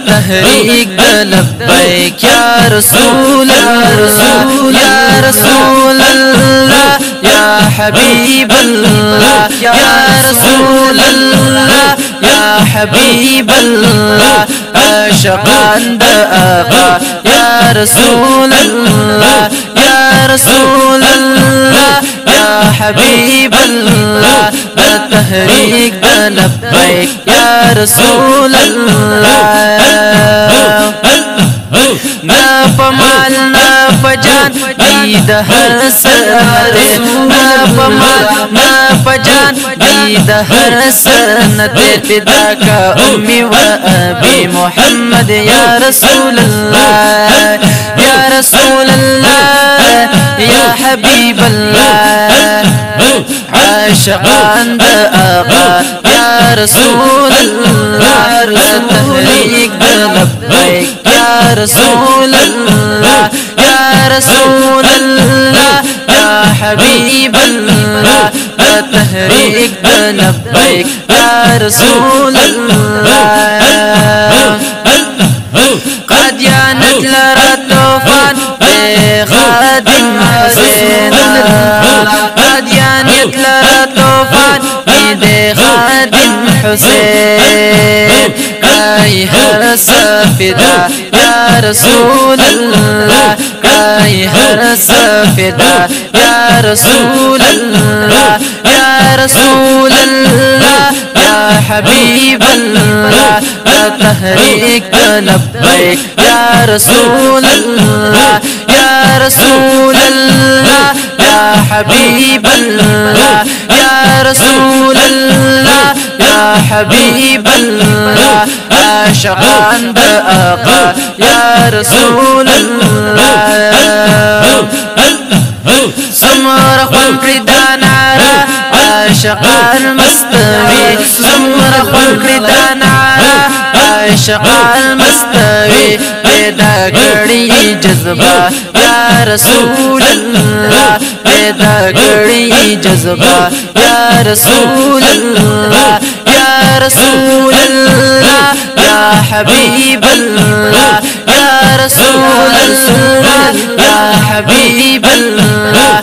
तहरीक लब्बैक या रसूल अल्लाह या रसूल अल्लाह या हबीब अल्लाह या रसूल अल्लाह या हबीब अल्लाह आशिकान द आका या रसूल अल्लाह या रसूल अल्लाह या हबीब अल्लाह तहरीक लब्बैक या रसूल अल्लाह। ना पमाल ना पजान दीद हर सनते, ना पमाल ना पजान दीद हर सनते, पिता का उम्मी व अबी मोहम्मद या रसूल अल्लाह या रसूल अल्लाह या हबीब अल्लाह आशिकान द आका या रसूल अल्लाह तहरीक लब्बैक या रसूल अल्लाह या रसूल अल्लाह या हबीब अल्लाह तहरीक लब्बैक या रसूल अल्लाह। कादियानत लरा तूफान खादिम हुसैन, कादियानत लरा तूफान खादिम हुसैन काई हर सफिदा या रसूल अल्लाह काई हर सफिदा या रसूल अल्लाह या रसूल अल्लाह या हबीब अल्लाह तहरीक लब्बैक या रसूल अल्लाह या रसूल अल्लाह या हबीब अल्लाह या रसूल अल्लाह या हबीब अल्लाह आशिकान द आका या रसूल अल्लाह। सुमर खुलदा नारा आशिकान मस्तवी, सुमर खुलदा नारा आशिकान मस्तवी, पैदा गड़ी जज्बा या रसूल अल्लाह पैदा गड़ी जज्बा या रसूल अल्लाह या रसूल अल्लाह या हबीब अल्लाह या रसूल अल्लाह या हबीब अल्लाह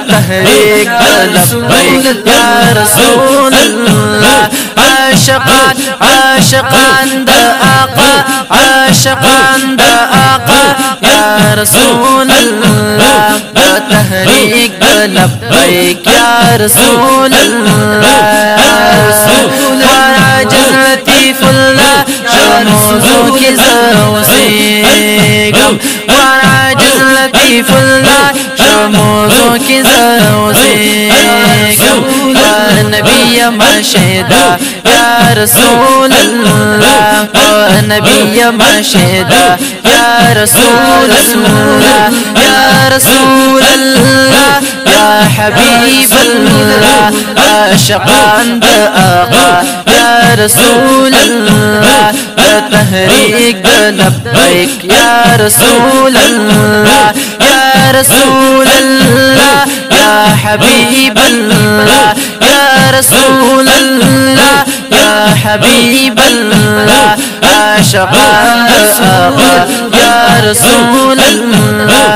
तहरीक लब्बैक या रसूल अल्लाह आशिकान आशिकान द आका आशिकान द आका या रसूल अल्लाह तहरीक लब्बैक या रसूल अल्लाह। वाराजिज़ लतीफ़ुल्लाह शमौज़ों की ज़रों से गम, वाराजिज़ लतीफ़ुल्लाह शमौज़ों की ज़रों से गम, या नबी मशहदा या रसूल अल्लाह या नबी मशहदा या रसूल अल्लाह या रसूल अल्लाह या हबीब अल्लाह आशिकान द आका या रसूल अल्लाह तहरीक लब्बैक या रसूल अल्लाह या रसूल अल्लाह या हबीब अल्लाह या रसूल अल्लाह या हबीब अल्लाह आशिकान द आका या रसूल अल्लाह।